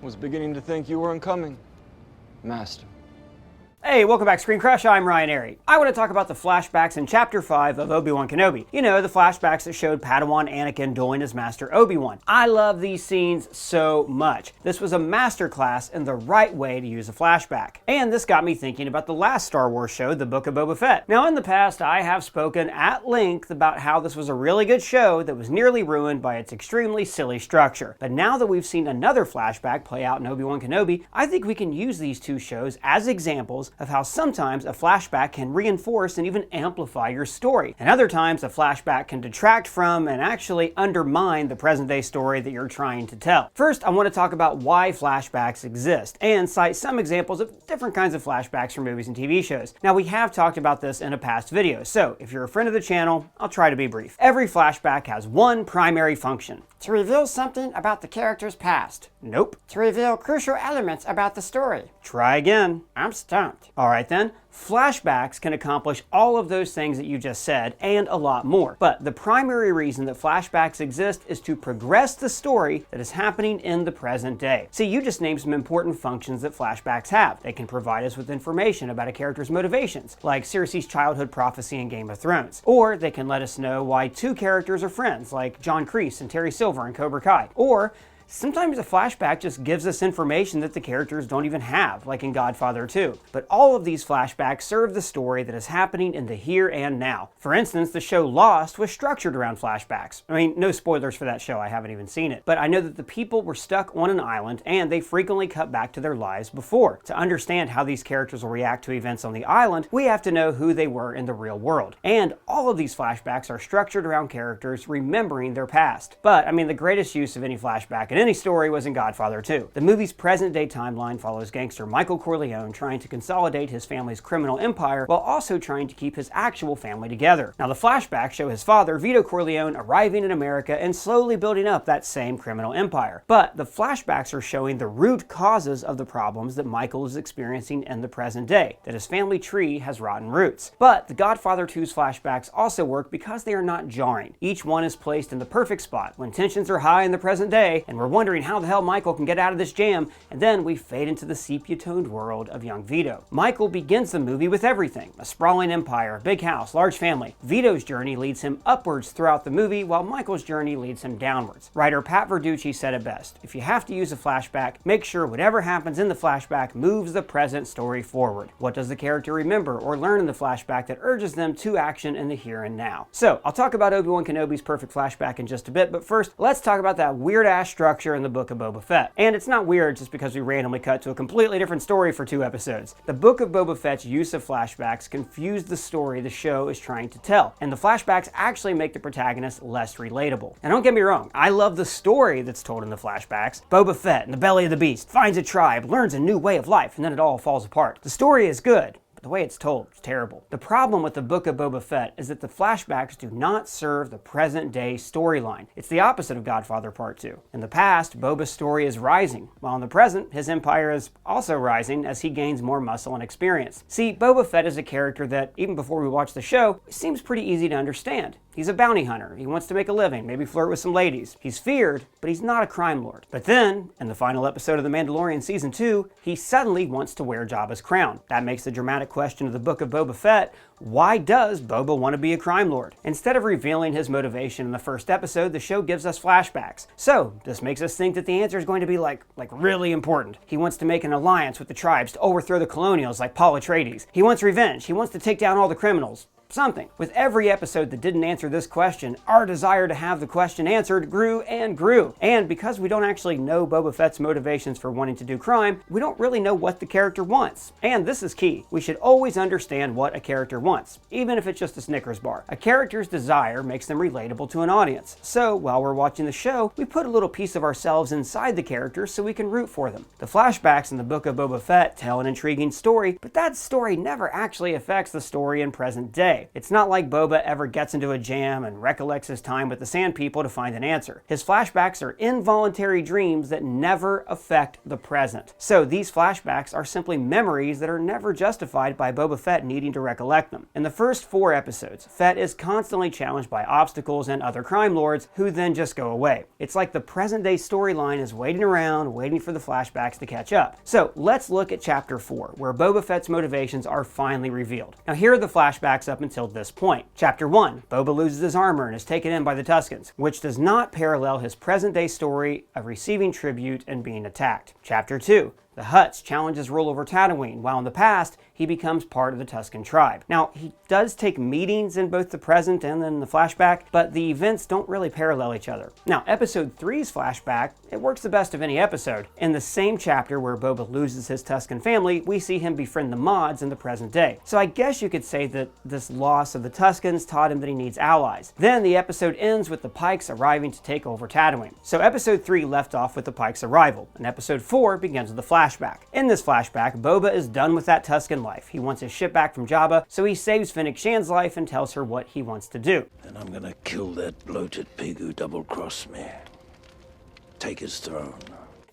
Was beginning to think you weren't coming, Master. Hey, welcome back, Screen Crush. I'm Ryan Airy. I want to talk about the flashbacks in Chapter 5 of Obi-Wan Kenobi. You know, the flashbacks that showed Padawan Anakin dueling his master Obi-Wan. I love these scenes so much. This was a masterclass in the right way to use a flashback. And this got me thinking about the last Star Wars show, the Book of Boba Fett. Now, in the past, I have spoken at length about how this was a really good show that was nearly ruined by its extremely silly structure. But now that we've seen another flashback play out in Obi-Wan Kenobi, I think we can use these two shows as examples of how sometimes a flashback can reinforce and even amplify your story. And other times a flashback can detract from and actually undermine the present day story that you're trying to tell. First, I want to talk about why flashbacks exist and cite some examples of different kinds of flashbacks from movies and TV shows. Now, we have talked about this in a past video, so if you're a friend of the channel, I'll try to be brief. Every flashback has one primary function: to reveal something about the character's past. Nope. To reveal crucial elements about the story. Try again. I'm stumped. Alright then, flashbacks can accomplish all of those things that you just said and a lot more. But the primary reason that flashbacks exist is to progress the story that is happening in the present day. See, you just named some important functions that flashbacks have. They can provide us with information about a character's motivations, like Cersei's childhood prophecy in Game of Thrones. Or they can let us know why two characters are friends, like John Kreese and Terry Silver in Cobra Kai. Or sometimes a flashback just gives us information that the characters don't even have, like in Godfather 2. But all of these flashbacks serve the story that is happening in the here and now. For instance, the show Lost was structured around flashbacks. I mean, no spoilers for that show, I haven't even seen it. But I know that the people were stuck on an island and they frequently cut back to their lives before. To understand how these characters will react to events on the island, we have to know who they were in the real world. And all of these flashbacks are structured around characters remembering their past. But, I mean, the greatest use of any flashback in any story was in Godfather 2. The movie's present-day timeline follows gangster Michael Corleone trying to consolidate his family's criminal empire while also trying to keep his actual family together. Now, the flashbacks show his father, Vito Corleone, arriving in America and slowly building up that same criminal empire. But the flashbacks are showing the root causes of the problems that Michael is experiencing in the present day, that his family tree has rotten roots. But the Godfather 2's flashbacks also work because they are not jarring. Each one is placed in the perfect spot when tensions are high in the present day and we're wondering how the hell Michael can get out of this jam, and then we fade into the sepia-toned world of young Vito. Michael begins the movie with everything: a sprawling empire, a big house, large family. Vito's journey leads him upwards throughout the movie, while Michael's journey leads him downwards. Writer Pat Verducci said it best: if you have to use a flashback, make sure whatever happens in the flashback moves the present story forward. What does the character remember or learn in the flashback that urges them to action in the here and now? So, I'll talk about Obi-Wan Kenobi's perfect flashback in just a bit, but first, let's talk about that weird-ass structure in the Book of Boba Fett. And it's not weird just because we randomly cut to a completely different story for 2 episodes. The Book of Boba Fett's use of flashbacks confused the story the show is trying to tell, and the flashbacks actually make the protagonist less relatable. And don't get me wrong, I love the story that's told in the flashbacks. Boba Fett in the belly of the beast finds a tribe, learns a new way of life, and then it all falls apart. The story is good. The way it's told is terrible. The problem with the Book of Boba Fett is that the flashbacks do not serve the present-day storyline. It's the opposite of Godfather Part 2. In the past, Boba's story is rising, while in the present, his empire is also rising as he gains more muscle and experience. See, Boba Fett is a character that, even before we watch the show, seems pretty easy to understand. He's a bounty hunter. He wants to make a living, maybe flirt with some ladies. He's feared, but he's not a crime lord. But then, in the final episode of The Mandalorian Season 2, he suddenly wants to wear Jabba's crown. That makes the dramatic question of the Book of Boba Fett: why does Boba want to be a crime lord? Instead of revealing his motivation in the first episode, the show gives us flashbacks. So, this makes us think that the answer is going to be like really important. He wants to make an alliance with the tribes to overthrow the colonials like Paul Atreides. He wants revenge. He wants to take down all the criminals. Something. With every episode that didn't answer this question, our desire to have the question answered grew and grew. And because we don't actually know Boba Fett's motivations for wanting to do crime, we don't really know what the character wants. And this is key. We should always understand what a character wants, even if it's just a Snickers bar. A character's desire makes them relatable to an audience. So, while we're watching the show, we put a little piece of ourselves inside the characters so we can root for them. The flashbacks in the Book of Boba Fett tell an intriguing story, but that story never actually affects the story in present day. way. It's not like Boba ever gets into a jam and recollects his time with the Sand People to find an answer. His flashbacks are involuntary dreams that never affect the present. So these flashbacks are simply memories that are never justified by Boba Fett needing to recollect them. In the first 4 episodes, Fett is constantly challenged by obstacles and other crime lords who then just go away. It's like the present-day storyline is waiting around, waiting for the flashbacks to catch up. So let's look at Chapter 4, where Boba Fett's motivations are finally revealed. Now here are the flashbacks up until this point. Chapter 1, Boba loses his armor and is taken in by the Tuskens, which does not parallel his present-day story of receiving tribute and being attacked. Chapter 2, the Hutts challenge his rule over Tatooine, while in the past, he becomes part of the Tusken tribe. Now, he does take meetings in both the present and then the flashback, but the events don't really parallel each other. Now, Episode 3's flashback, it works the best of any episode. In the same chapter where Boba loses his Tusken family, we see him befriend the Mods in the present day. So I guess you could say that this loss of the Tuskens taught him that he needs allies. Then the episode ends with the Pikes arriving to take over Tatooine. So Episode 3 left off with the Pikes' arrival, and Episode 4 begins with the flashback. In this flashback, Boba is done with that Tusken life. He wants his ship back from Jabba, so he saves Fennec Shan's life and tells her what he wants to do. And I'm gonna kill that bloated pig who double-crossed me. Take his throne.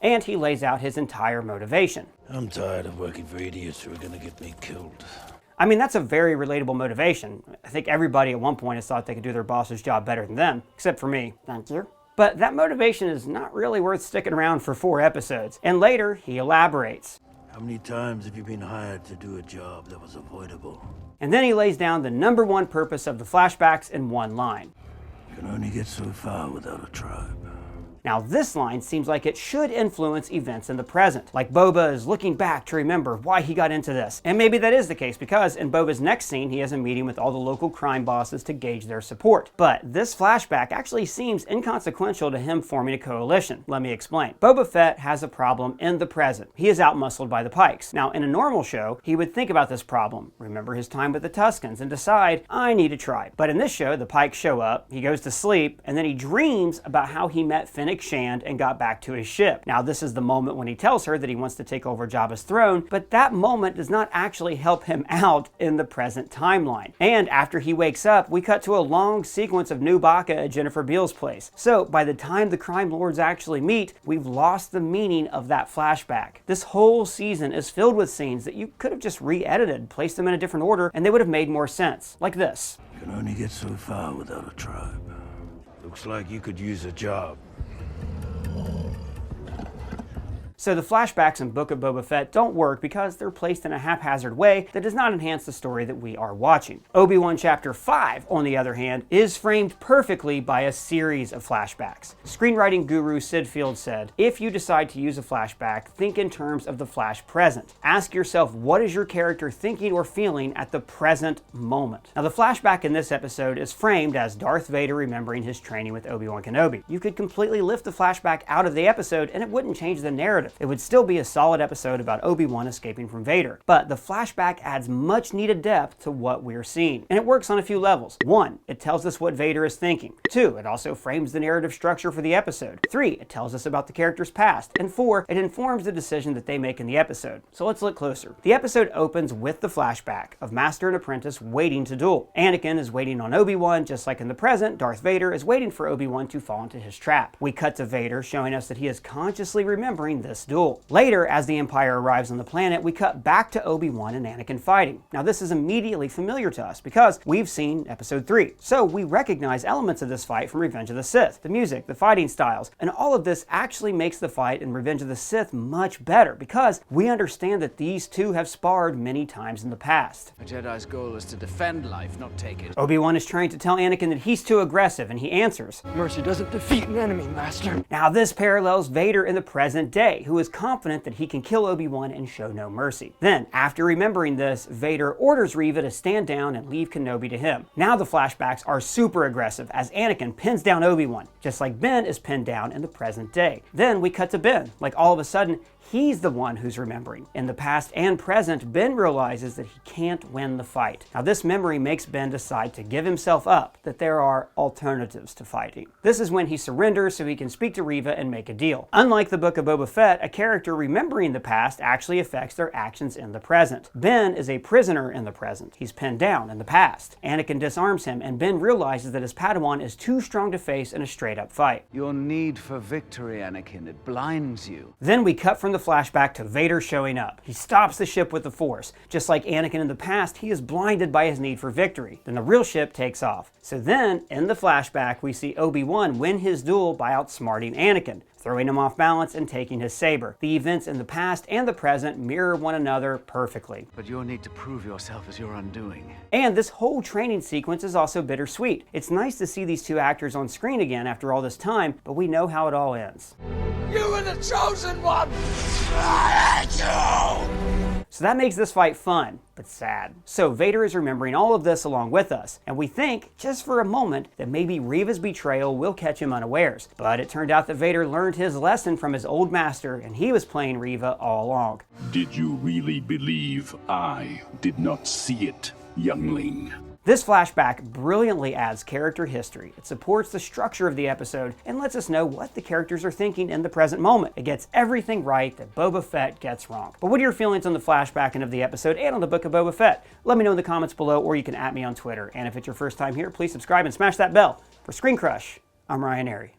And he lays out his entire motivation. I'm tired of working for idiots who are gonna get me killed. I mean, that's a very relatable motivation. I think everybody at one point has thought they could do their boss's job better than them, except for me. Thank you. But that motivation is not really worth sticking around for 4 episodes. And later, he elaborates. How many times have you been hired to do a job that was avoidable? And then he lays down the #1 purpose of the flashbacks in one line. You can only get so far without a tribe. Now this line seems like it should influence events in the present, like Boba is looking back to remember why he got into this. And maybe that is the case because in Boba's next scene he has a meeting with all the local crime bosses to gauge their support. But this flashback actually seems inconsequential to him forming a coalition. Let me explain. Boba Fett has a problem in the present. He is outmuscled by the Pikes. Now in a normal show, he would think about this problem, remember his time with the Tuskens, and decide, I need a tribe. But in this show, the Pikes show up, he goes to sleep, and then he dreams about how he met Fennec Shand and got back to his ship. Now this is the moment when he tells her that he wants to take over Jabba's throne, but that moment does not actually help him out in the present timeline. And after he wakes up, we cut to a long sequence of New Baka at Jennifer Beals' place. So by the time the crime lords actually meet, we've lost the meaning of that flashback. This whole season is filled with scenes that you could have just re-edited, placed them in a different order, and they would have made more sense. Like this. You can only get so far without a tribe. Looks like you could use a job. So the flashbacks in Book of Boba Fett don't work because they're placed in a haphazard way that does not enhance the story that we are watching. Obi-Wan Chapter 5, on the other hand, is framed perfectly by a series of flashbacks. Screenwriting guru Sid Field said, if you decide to use a flashback, think in terms of the flash present. Ask yourself, what is your character thinking or feeling at the present moment? Now the flashback in this episode is framed as Darth Vader remembering his training with Obi-Wan Kenobi. You could completely lift the flashback out of the episode and it wouldn't change the narrative. It would still be a solid episode about Obi-Wan escaping from Vader, but the flashback adds much needed depth to what we're seeing. And it works on a few levels. 1, it tells us what Vader is thinking. 2, it also frames the narrative structure for the episode. 3, it tells us about the character's past. And 4, it informs the decision that they make in the episode. So let's look closer. The episode opens with the flashback of Master and Apprentice waiting to duel. Anakin is waiting on Obi-Wan, just like in the present, Darth Vader is waiting for Obi-Wan to fall into his trap. We cut to Vader, showing us that he is consciously remembering this duel. Later, as the Empire arrives on the planet, we cut back to Obi-Wan and Anakin fighting. Now this is immediately familiar to us because we've seen Episode 3. So we recognize elements of this fight from Revenge of the Sith. The music, the fighting styles, and all of this actually makes the fight in Revenge of the Sith much better because we understand that these two have sparred many times in the past. A Jedi's goal is to defend life, not take it. Obi-Wan is trying to tell Anakin that he's too aggressive, and he answers, Mercy doesn't defeat an enemy, Master. Now this parallels Vader in the present day, who is confident that he can kill Obi-Wan and show no mercy. Then, after remembering this, Vader orders Reva to stand down and leave Kenobi to him. Now the flashbacks are super aggressive as Anakin pins down Obi-Wan, just like Ben is pinned down in the present day. Then we cut to Ben, like all of a sudden, he's the one who's remembering. In the past and present, Ben realizes that he can't win the fight. Now this memory makes Ben decide to give himself up, that there are alternatives to fighting. This is when he surrenders so he can speak to Reva and make a deal. Unlike the Book of Boba Fett, But a character remembering the past actually affects their actions in the present. Ben is a prisoner in the present. He's pinned down in the past. Anakin disarms him, and Ben realizes that his Padawan is too strong to face in a straight-up fight. Your need for victory, Anakin, it blinds you. Then we cut from the flashback to Vader showing up. He stops the ship with the Force. Just like Anakin in the past, he is blinded by his need for victory. Then the real ship takes off. So then, in the flashback, we see Obi-Wan win his duel by outsmarting Anakin, throwing him off balance and taking his saber. The events in the past and the present mirror one another perfectly. But your need to prove yourself is your undoing. And this whole training sequence is also bittersweet. It's nice to see these two actors on screen again after all this time, but we know how it all ends. You were the chosen one! I hate you! So that makes this fight fun, but sad. So Vader is remembering all of this along with us, and we think, just for a moment, that maybe Reva's betrayal will catch him unawares. But it turned out that Vader learned his lesson from his old master, and he was playing Reva all along. Did you really believe I did not see it, youngling? This flashback brilliantly adds character history. It supports the structure of the episode and lets us know what the characters are thinking in the present moment. It gets everything right that Boba Fett gets wrong. But what are your feelings on the flashback end of the episode and on the Book of Boba Fett? Let me know in the comments below, or you can @ me on Twitter. And if it's your first time here, please subscribe and smash that bell. For Screen Crush, I'm Ryan Airy.